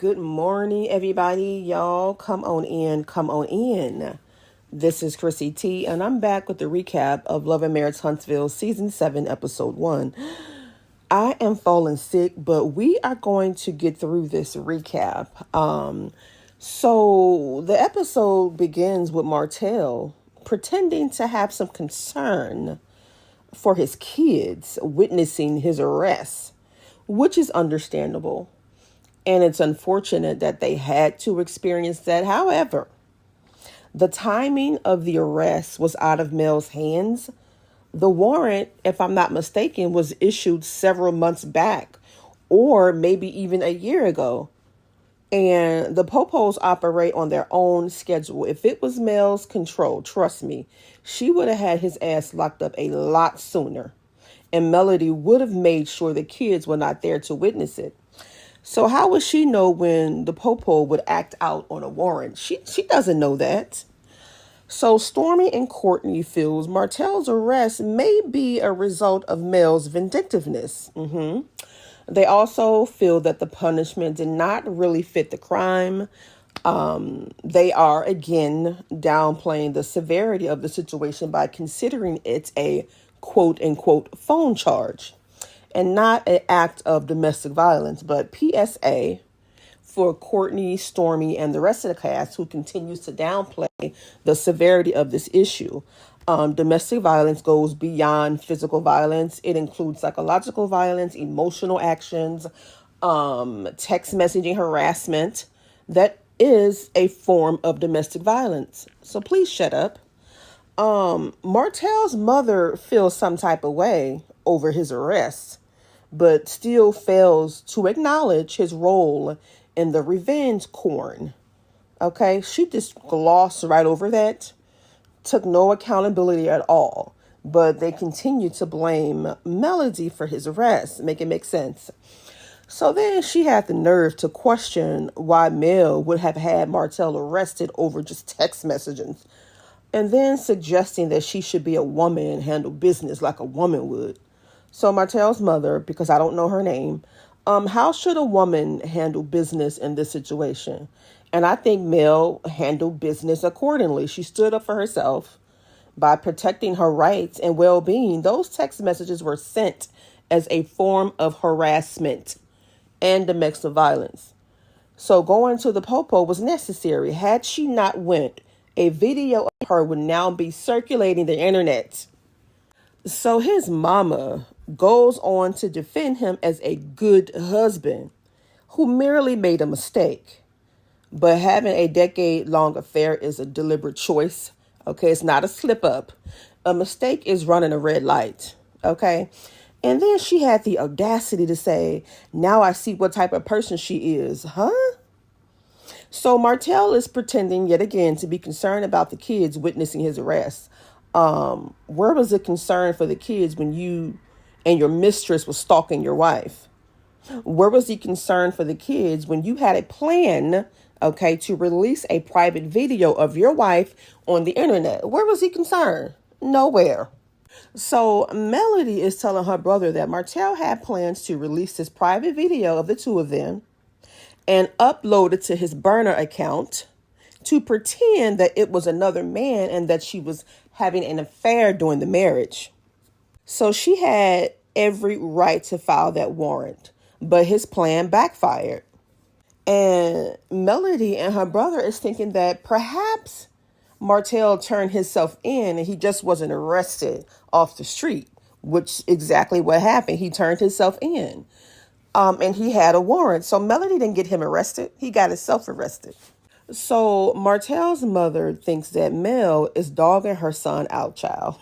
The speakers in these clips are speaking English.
Good morning, everybody. Y'all, come on in, come on in. This is Chrissy T, and I'm back with the recap of Love and Marriage Huntsville, Season 7, Episode 1. I am falling sick, but we are going to get through this recap. So the episode begins with Martell pretending to have some concern for his kids witnessing his arrest, which is understandable. And it's unfortunate that they had to experience that. However, the timing of the arrest was out of Mel's hands. The warrant, if I'm not mistaken, was issued several months back, or maybe even a year ago. And the Popos operate on their own schedule. If it was Mel's control, trust me, she would have had his ass locked up a lot sooner. And Melody would have made sure the kids were not there to witness it. So how would she know when the Popo would act out on a warrant? She doesn't know that. So Stormi and Courtney feels Martell's arrest may be a result of Mel's vindictiveness. They also feel that the punishment did not really fit the crime. They are, again, downplaying the severity of the situation by considering it a quote-unquote phone charge and not an act of domestic violence. But PSA for Courtney, Stormi, and the rest of the cast who continues to downplay the severity of this issue. Domestic violence goes beyond physical violence. It includes psychological violence, emotional actions, text messaging harassment. That is a form of domestic violence. So please shut up. Martell's mother feels some type of way over his arrest, but still fails to acknowledge his role in the revenge corn. Okay, she just glossed right over that, took no accountability at all, but they continue to blame Melody for his arrest, make it make sense. So then she had the nerve to question why Mel would have had Martell arrested over just text messages, and then suggesting that she should be a woman and handle business like a woman would. So Martell's mother, because I don't know her name, how should a woman handle business in this situation? And I think Mel handled business accordingly. She stood up for herself by protecting her rights and well-being. Those text messages were sent as a form of harassment and domestic violence. So going to the Popo was necessary. Had she not went, a video of her would now be circulating the internet. So his mama goes on to defend him as a good husband who merely made a mistake. But having a decade-long affair is a deliberate choice. Okay, it's not a slip-up. A mistake is running a red light. Okay, and then she had the audacity to say, now I see what type of person she is. Huh? So Martell is pretending yet again to be concerned about the kids witnessing his arrest. Where was the concern for the kids when you and your mistress was stalking your wife? Where was the concern for the kids when you had a plan, okay, to release a private video of your wife on the internet? Where was he concerned? Nowhere. So Melody is telling her brother that Martell had plans to release this private video of the two of them and upload it to his burner account to pretend that it was another man and that she was having an affair during the marriage. So she had every right to file that warrant, but his plan backfired. And Melody and her brother is thinking that perhaps Martell turned himself in and he just wasn't arrested off the street, which exactly what happened. He turned himself in, and he had a warrant. So Melody didn't get him arrested. He got himself arrested. So Martell's mother thinks that Mel is dogging her son out, child.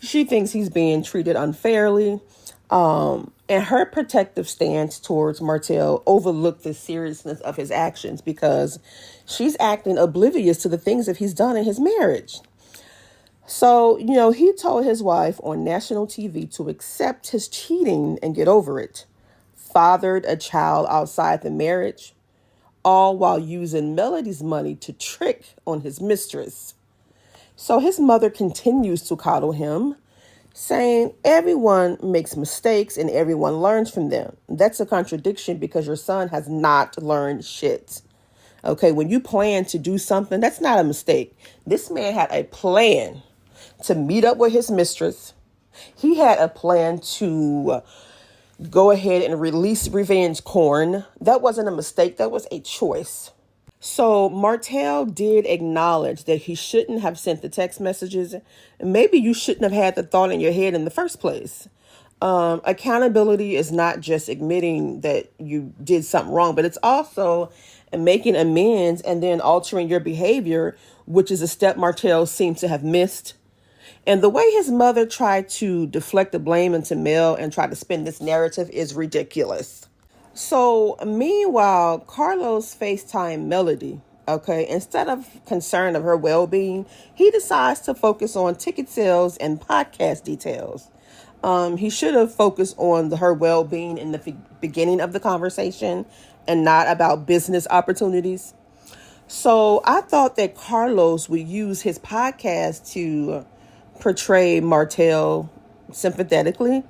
She thinks he's being treated unfairly. And her protective stance towards Martell overlooked the seriousness of his actions because she's acting oblivious to the things that he's done in his marriage. So, he told his wife on national TV to accept his cheating and get over it. Fathered a child outside the marriage, all while using Melody's money to trick on his mistress. So his mother continues to coddle him, saying everyone makes mistakes and everyone learns from them. That's a contradiction because your son has not learned shit. Okay, when you plan to do something, that's not a mistake. This man had a plan to meet up with his mistress. He had a plan to go ahead and release revenge corn. That wasn't a mistake. That was a choice. So Martell did acknowledge that he shouldn't have sent the text messages. Maybe you shouldn't have had the thought in your head in the first place. Accountability is not just admitting that you did something wrong, but it's also making amends and then altering your behavior, which is a step Martell seems to have missed. And the way his mother tried to deflect the blame into Mel and try to spin this narrative is ridiculous. So meanwhile, Carlos FaceTime Melody. Okay, instead of concern of her well-being, he decides to focus on ticket sales and podcast details. He should have focused on her well-being in the beginning of the conversation and not about business opportunities. So I thought that Carlos would use his podcast to portray Martell sympathetically,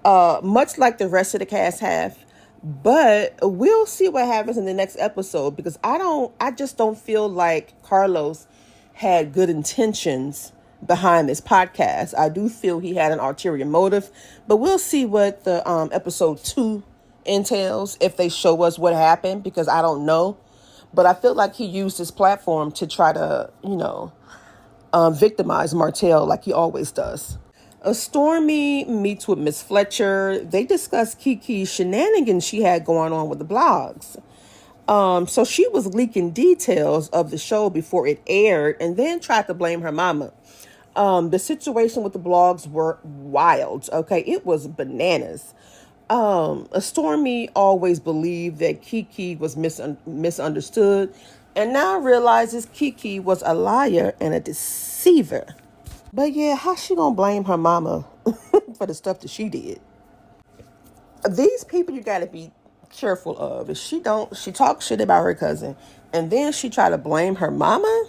much like the rest of the cast have. But we'll see what happens in the next episode because I just don't feel like Carlos had good intentions behind this podcast. I do feel he had an ulterior motive, but we'll see what the episode 2 entails if they show us what happened because I don't know. But I feel like he used his platform to try to, victimize Martell like he always does. Stormi meets with Miss Fletcher. They discuss Kiki's shenanigans she had going on with the blogs. So she was leaking details of the show before it aired and then tried to blame her mama. The situation with the blogs were wild. Okay, it was bananas. Stormi always believed that Kiki was misunderstood and now realizes Kiki was a liar and a deceiver. But yeah, how's she gonna blame her mama for the stuff that she did? These people you gotta be careful of. If she talks shit about her cousin and then she try to blame her mama.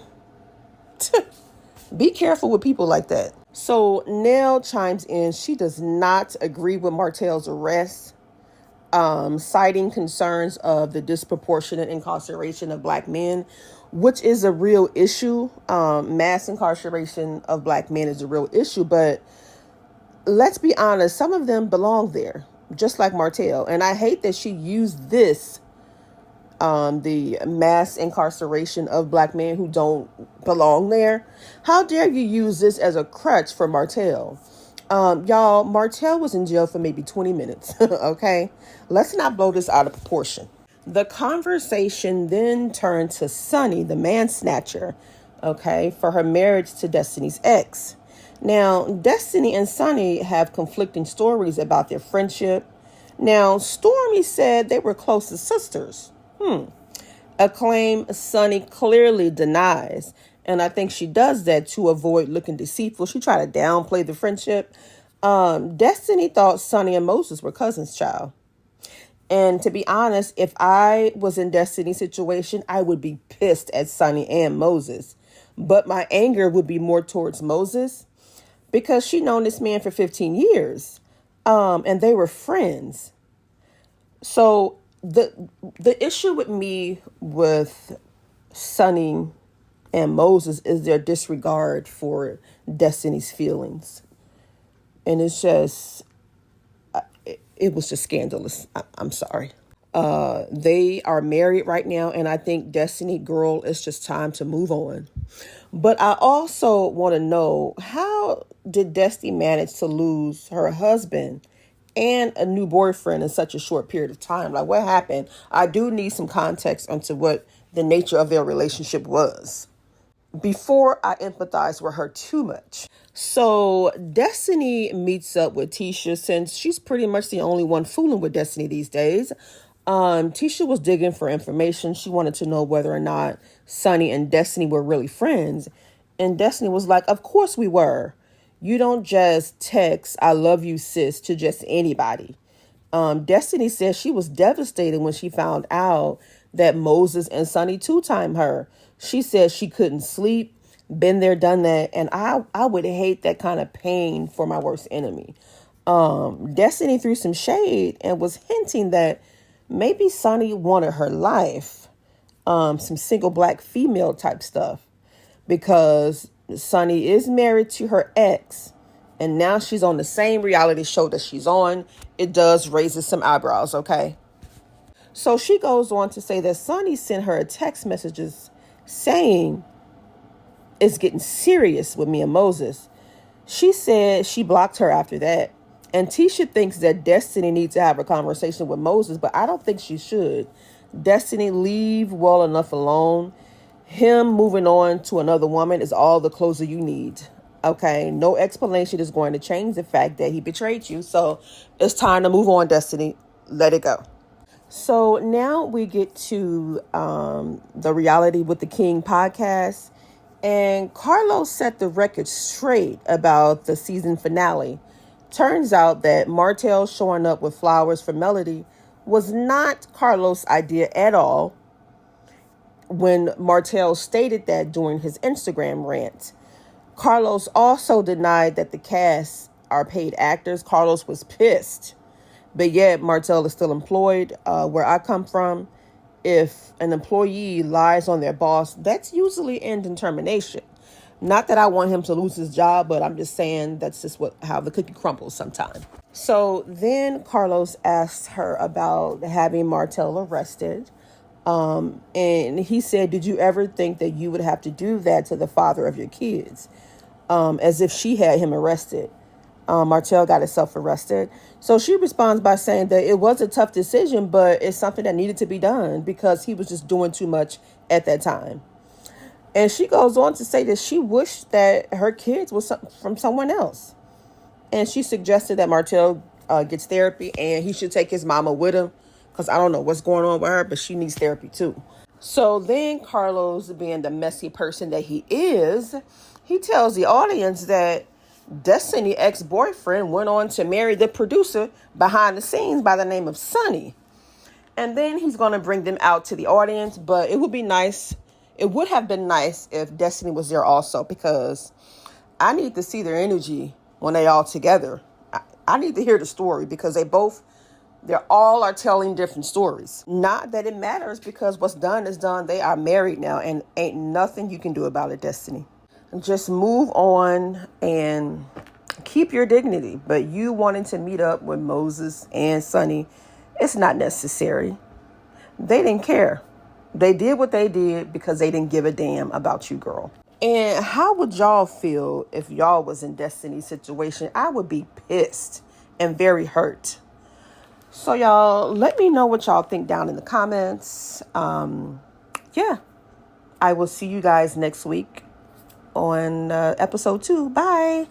Be careful with people like that. So Nell chimes in. She does not agree with Martell's arrest, citing concerns of the disproportionate incarceration of Black men, which is a real issue. Mass incarceration of Black men is a real issue, but let's be honest, some of them belong there, just like Martell. And I hate that she used this, the mass incarceration of Black men who don't belong there. How dare you use this as a crutch for Martell? Y'all, Martell was in jail for maybe 20 minutes, okay? Let's not blow this out of proportion. The conversation then turned to Sunny, the man snatcher, okay, for her marriage to Destiny's ex. Now, Destiny and Sunny have conflicting stories about their friendship. Now, Stormi said they were close as sisters. A claim Sunny clearly denies. And I think she does that to avoid looking deceitful. She tried to downplay the friendship. Destiny thought Sunny and Moses were cousins, child. And to be honest, if I was in Destiny's situation, I would be pissed at Sunny and Moses. But my anger would be more towards Moses because she known this man for 15 years. And they were friends. So the issue with me with Sunny and Moses is their disregard for Destiny's feelings. And it's just, it was just scandalous. I'm sorry. They are married right now, and I think Destiny, girl, it's just time to move on. But I also want to know, how did Destiny manage to lose her husband and a new boyfriend in such a short period of time? Like, what happened? I do need some context onto what the nature of their relationship was before I empathize with her too much. So Destiny meets up with Tisha, since she's pretty much the only one fooling with Destiny these days. Tisha was digging for information. She wanted to know whether or not Sunny and Destiny were really friends. And Destiny was like, of course we were. You don't just text, I love you, sis, to just anybody. Destiny says she was devastated when she found out that Moses and Sunny two-timed her. She said she couldn't sleep. Been there, done that. And I would hate that kind of pain for my worst enemy. Destiny threw some shade and was hinting that maybe Sonny wanted her life. Some single black female type stuff. Because Sonny is married to her ex. And now she's on the same reality show that she's on. It does raises some eyebrows, okay? So she goes on to say that Sonny sent her a text messages saying it's getting serious with me and Moses. She said she blocked her after that. And Tisha thinks that Destiny needs to have a conversation with Moses, but I don't think she should. Destiny, leave well enough alone. Him moving on to another woman is all the closure you need. Okay, no explanation is going to change the fact that he betrayed you. So it's time to move on, Destiny. Let it go. So now we get to the Reality with the King podcast. And Carlos set the record straight about the season finale. Turns out that Martell showing up with flowers for Melody was not Carlos' idea at all. When Martell stated that during his Instagram rant. Carlos also denied that the cast are paid actors. Carlos was pissed. But yet Martell is still employed. Where I come from, if an employee lies on their boss, that's usually end termination. Not that I want him to lose his job, but I'm just saying that's just how the cookie crumbles sometimes. So then Carlos asked her about having Martell arrested. And he said, did you ever think that you would have to do that to the father of your kids? As if she had him arrested. Martell got herself arrested. So she responds by saying that it was a tough decision, but it's something that needed to be done because he was just doing too much at that time. And she goes on to say that she wished that her kids was from someone else. And she suggested that Martell gets therapy and he should take his mama with him. Because I don't know what's going on with her, but she needs therapy too. So then Carlos, being the messy person that he is, he tells the audience that Destiny's ex-boyfriend went on to marry the producer behind the scenes by the name of Sonny. And then he's going to bring them out to the audience. But it would be nice. It would have been nice if Destiny was there also, because I need to see their energy when they all together. I need to hear the story because they all are telling different stories. Not that it matters because what's done is done. They are married now and ain't nothing you can do about it, Destiny. Just move on and keep your dignity. But you wanting to meet up with Moses and Sonny, it's not necessary. They didn't care. They did what they did because they didn't give a damn about you, girl. And how would y'all feel if y'all was in Destiny's situation? I would be pissed and very hurt. So y'all, let me know what y'all think down in the comments. Yeah, I will see you guys next week on episode 2. Bye.